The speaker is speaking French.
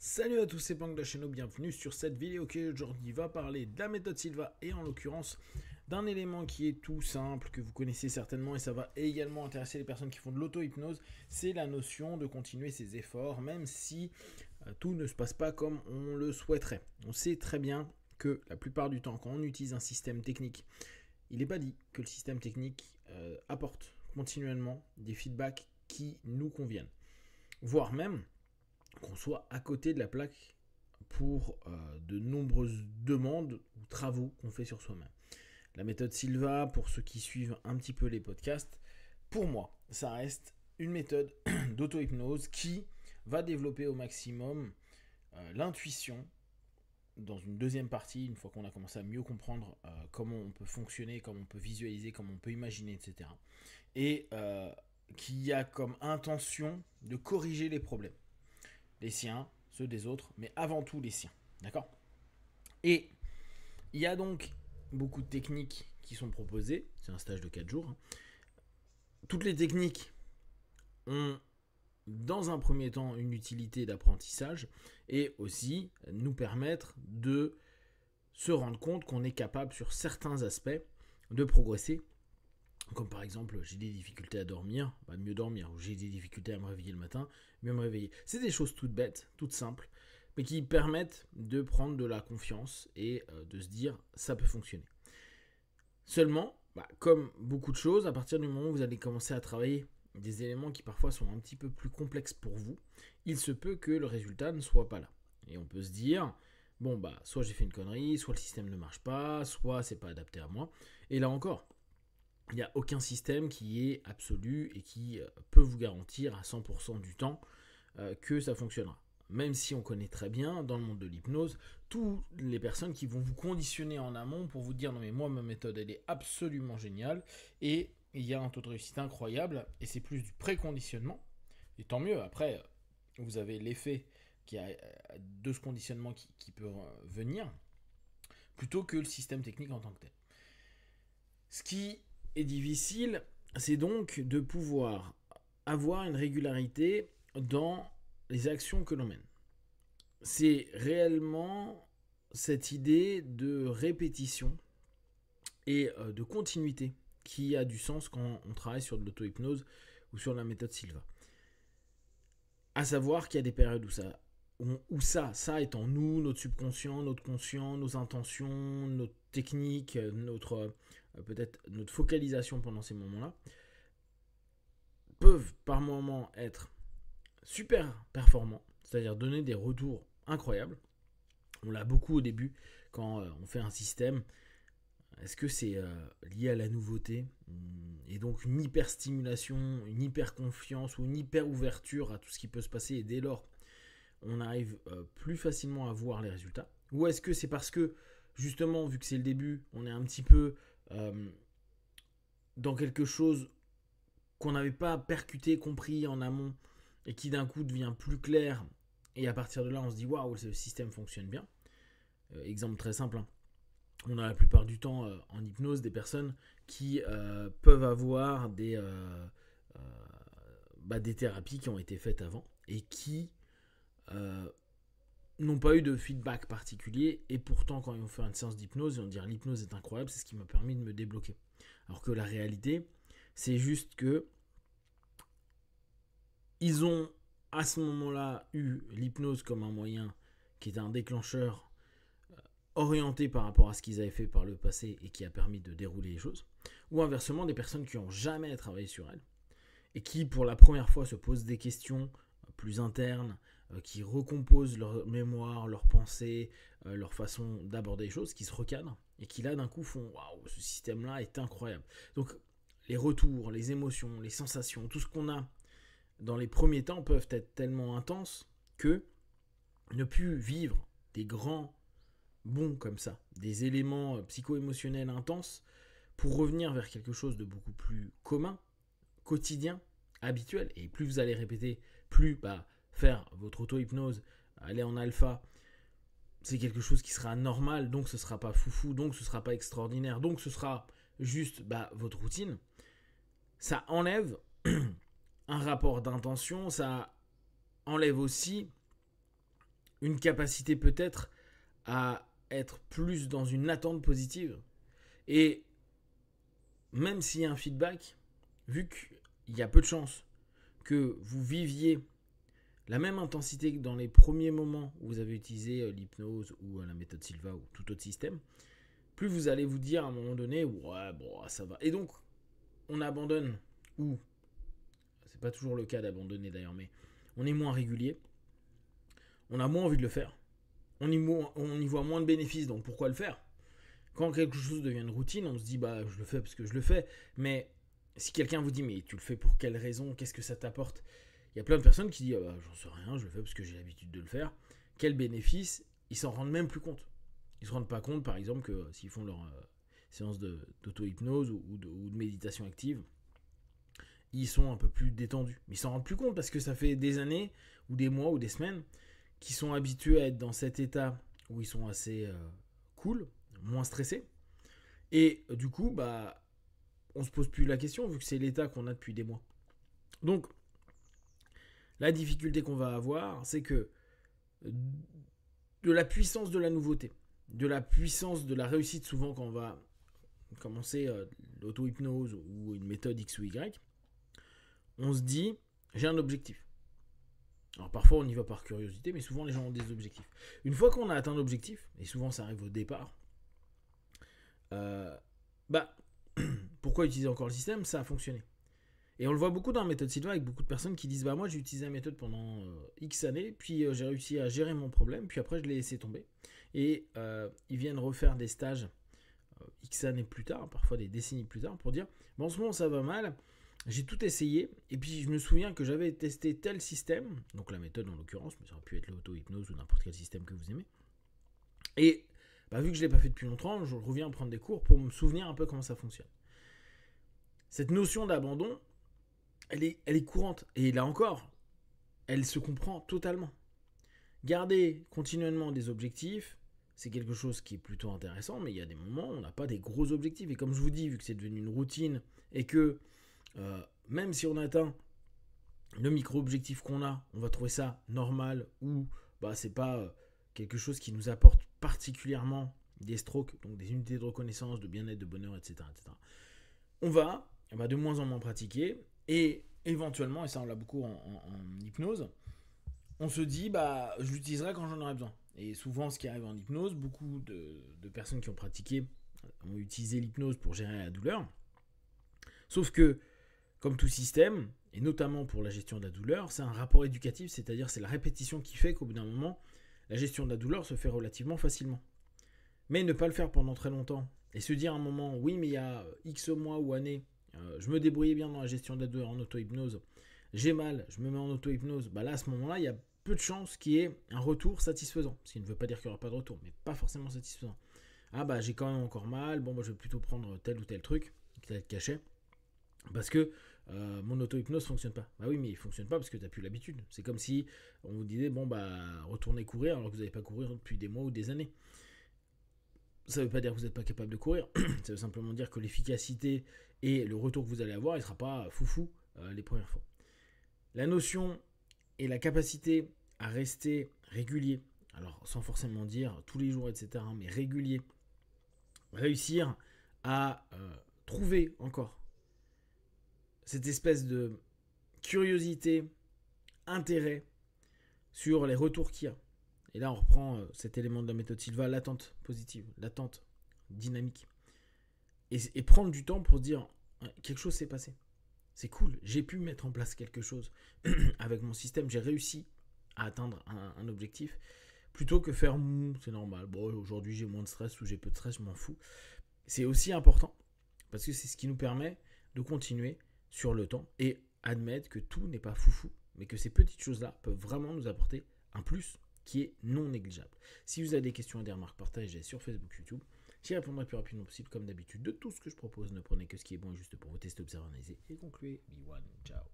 Salut à tous, c'est Pang de la chaîne, bienvenue sur cette vidéo qui aujourd'hui va parler de la méthode Silva et en l'occurrence d'un élément qui est tout simple, que vous connaissez certainement et ça va également intéresser les personnes qui font de l'auto-hypnose, c'est la notion de continuer ses efforts même si tout ne se passe pas comme on le souhaiterait. On sait très bien que la plupart du temps quand on utilise un système technique, il n'est pas dit que le système technique apporte continuellement des feedbacks qui nous conviennent, voire même qu'on soit à côté de la plaque pour de nombreuses demandes ou travaux qu'on fait sur soi-même. La méthode Silva, pour ceux qui suivent un petit peu les podcasts, pour moi, ça reste une méthode d'auto-hypnose qui va développer au maximum l'intuition dans une deuxième partie, une fois qu'on a commencé à mieux comprendre comment on peut fonctionner, comment on peut visualiser, comment on peut imaginer, etc. Et qui a comme intention de corriger les problèmes. Les siens, ceux des autres, mais avant tout les siens. D'accord ? Et il y a donc beaucoup de techniques qui sont proposées. C'est un stage de 4 jours. Toutes les techniques ont, dans un premier temps, une utilité d'apprentissage et aussi nous permettre de se rendre compte qu'on est capable, sur certains aspects, de progresser. Comme par exemple, j'ai des difficultés à dormir, mieux dormir, ou j'ai des difficultés à me réveiller le matin, mieux me réveiller. C'est des choses toutes bêtes, toutes simples, mais qui permettent de prendre de la confiance et de se dire ça peut fonctionner. Seulement, comme beaucoup de choses, à partir du moment où vous allez commencer à travailler des éléments qui parfois sont un petit peu plus complexes pour vous, il se peut que le résultat ne soit pas là. Et on peut se dire, soit j'ai fait une connerie, soit le système ne marche pas, soit c'est pas adapté à moi. Et là encore, il n'y a aucun système qui est absolu et qui peut vous garantir à 100% du temps que ça fonctionnera. Même si on connaît très bien dans le monde de l'hypnose toutes les personnes qui vont vous conditionner en amont pour vous dire non mais moi ma méthode elle est absolument géniale et il y a un taux de réussite incroyable et c'est plus du préconditionnement et tant mieux. Après vous avez l'effet de ce conditionnement qui peut venir plutôt que le système technique en tant que tel. Ce qui est difficile, c'est donc de pouvoir avoir une régularité dans les actions que l'on mène. C'est réellement cette idée de répétition et de continuité qui a du sens quand on travaille sur de l'auto-hypnose ou sur la méthode Silva. À savoir qu'il y a des périodes où ça est en nous, notre subconscient, notre conscient, nos intentions, notre technique, peut-être notre focalisation pendant ces moments-là, peuvent par moments être super performants, c'est-à-dire donner des retours incroyables. On l'a beaucoup au début quand on fait un système. Est-ce que c'est lié à la nouveauté et donc une hyper stimulation, une hyper confiance ou une hyper ouverture à tout ce qui peut se passer et dès lors on arrive plus facilement à voir les résultats? Ou est-ce que c'est parce que justement vu que c'est le début on est un petit peu dans quelque chose qu'on n'avait pas percuté, compris en amont et qui d'un coup devient plus clair et à partir de là on se dit waouh, le système fonctionne bien. Exemple très simple, on a la plupart du temps en hypnose des personnes qui peuvent avoir des thérapies qui ont été faites avant et qui n'ont pas eu de feedback particulier et pourtant quand ils vont faire une séance d'hypnose ils vont dire l'hypnose est incroyable, c'est ce qui m'a permis de me débloquer. Alors que la réalité c'est juste que ils ont à ce moment-là eu l'hypnose comme un moyen qui était un déclencheur orienté par rapport à ce qu'ils avaient fait par le passé et qui a permis de dérouler les choses, ou inversement des personnes qui n'ont jamais travaillé sur elles et qui pour la première fois se posent des questions plus internes, qui recomposent leur mémoire, leurs pensées, leur façon d'aborder les choses, qui se recadrent et qui là d'un coup font waouh, ce système-là est incroyable. Donc les retours, les émotions, les sensations, tout ce qu'on a dans les premiers temps peuvent être tellement intenses que ne plus vivre des grands bons comme ça, des éléments psycho-émotionnels intenses pour revenir vers quelque chose de beaucoup plus commun, quotidien, habituel. Et plus vous allez répéter, plus faire votre auto-hypnose, aller en alpha, c'est quelque chose qui sera normal, donc ce ne sera pas foufou, donc ce ne sera pas extraordinaire, donc ce sera juste votre routine. Ça enlève un rapport d'intention, ça enlève aussi une capacité peut-être à être plus dans une attente positive. Et même s'il y a un feedback, vu qu'il y a peu de chances que vous viviez la même intensité que dans les premiers moments où vous avez utilisé l'hypnose ou la méthode Silva ou tout autre système, plus vous allez vous dire à un moment donné, ouais, bon, ça va. Et donc, on abandonne, ou, c'est pas toujours le cas d'abandonner d'ailleurs, mais on est moins régulier, on a moins envie de le faire, on y voit moins de bénéfices, donc pourquoi le faire? Quand quelque chose devient une routine, on se dit, bah, je le fais parce que je le fais, mais si quelqu'un vous dit, mais tu le fais pour quelle raison? Qu'est-ce que ça t'apporte? Il y a plein de personnes qui disent, ah bah, j'en sais rien, je le fais parce que j'ai l'habitude de le faire. Quel bénéfice? Ils s'en rendent même plus compte. Ils se rendent pas compte, par exemple, que s'ils font leur séance d'auto-hypnose ou de méditation active, ils sont un peu plus détendus. Mais ils s'en rendent plus compte parce que ça fait des années, ou des mois, ou des semaines, qu'ils sont habitués à être dans cet état où ils sont assez cool, moins stressés. Et du coup, bah, on se pose plus la question vu que c'est l'état qu'on a depuis des mois. Donc, la difficulté qu'on va avoir, c'est que de la puissance de la nouveauté, de la puissance de la réussite, souvent quand on va commencer l'auto-hypnose ou une méthode X ou Y, on se dit, j'ai un objectif. Alors parfois on y va par curiosité, mais souvent les gens ont des objectifs. Une fois qu'on a atteint l'objectif, et souvent ça arrive au départ, bah, pourquoi utiliser encore le système? Ça a fonctionné. Et on le voit beaucoup dans la méthode Silva avec beaucoup de personnes qui disent, bah moi j'ai utilisé la méthode pendant X années, puis j'ai réussi à gérer mon problème, puis après je l'ai laissé tomber. Et ils viennent refaire des stages X années plus tard, parfois des décennies plus tard, pour dire, bon, en ce moment ça va mal, j'ai tout essayé, et puis je me souviens que j'avais testé tel système, donc la méthode en l'occurrence, mais ça aurait pu être l'auto-hypnose ou n'importe quel système que vous aimez, et bah, vu que je ne l'ai pas fait depuis longtemps, je reviens prendre des cours pour me souvenir un peu comment ça fonctionne. Cette notion d'abandon, elle est courante, et là encore, elle se comprend totalement. Garder continuellement des objectifs, c'est quelque chose qui est plutôt intéressant, mais il y a des moments où on n'a pas des gros objectifs. Et comme je vous dis, vu que c'est devenu une routine et que même si on atteint le micro-objectif qu'on a, on va trouver ça normal ou bah, c'est pas quelque chose qui nous apporte particulièrement des strokes, donc des unités de reconnaissance, de bien-être, de bonheur, etc. On va de moins en moins pratiquer et éventuellement, et ça on l'a beaucoup en hypnose, on se dit, bah, je l'utiliserai quand j'en aurai besoin. Et souvent, ce qui arrive en hypnose, beaucoup de personnes qui ont pratiqué ont utilisé l'hypnose pour gérer la douleur. Sauf que, comme tout système, et notamment pour la gestion de la douleur, c'est un rapport éducatif, c'est-à-dire c'est la répétition qui fait qu'au bout d'un moment, la gestion de la douleur se fait relativement facilement. Mais ne pas le faire pendant très longtemps, et se dire à un moment, oui, mais il y a X mois ou années, je me débrouillais bien dans la gestion de la douleur en auto-hypnose, j'ai mal, je me mets en auto-hypnose, bah là, à ce moment-là, il y a peu de chances qu'il y ait un retour satisfaisant. Ce qui ne veut pas dire qu'il n'y aura pas de retour, mais pas forcément satisfaisant. Ah bah j'ai quand même encore mal, bon bah je vais plutôt prendre tel ou tel truc, tel cachet, parce que mon auto-hypnose ne fonctionne pas. Bah oui, mais il ne fonctionne pas parce que tu n'as plus l'habitude. C'est comme si on vous disait, bon bah retournez courir alors que vous n'avez pas courir depuis des mois ou des années. Ça ne veut pas dire que vous n'êtes pas capable de courir, ça veut simplement dire que l'efficacité et le retour que vous allez avoir, il ne sera pas foufou les premières fois. La notion et la capacité à rester régulier, alors sans forcément dire tous les jours, etc., mais régulier, réussir à trouver encore cette espèce de curiosité, intérêt sur les retours qu'il y a. Et là, on reprend cet élément de la méthode Silva, l'attente positive, l'attente dynamique. Et prendre du temps pour se dire, quelque chose s'est passé. C'est cool, j'ai pu mettre en place quelque chose avec mon système, j'ai réussi à atteindre un objectif, plutôt que faire c'est normal, bon aujourd'hui j'ai moins de stress ou j'ai peu de stress, je m'en fous. C'est aussi important, parce que c'est ce qui nous permet de continuer sur le temps et admettre que tout n'est pas foufou, mais que ces petites choses-là peuvent vraiment nous apporter un plus qui est non négligeable. Si vous avez des questions et des remarques, partagez sur Facebook, YouTube. J'y répondrai le plus rapidement possible, comme d'habitude, de tout ce que je propose. Ne prenez que ce qui est bon et juste pour vous tester, observer, analyser et concluez. Be one, ciao.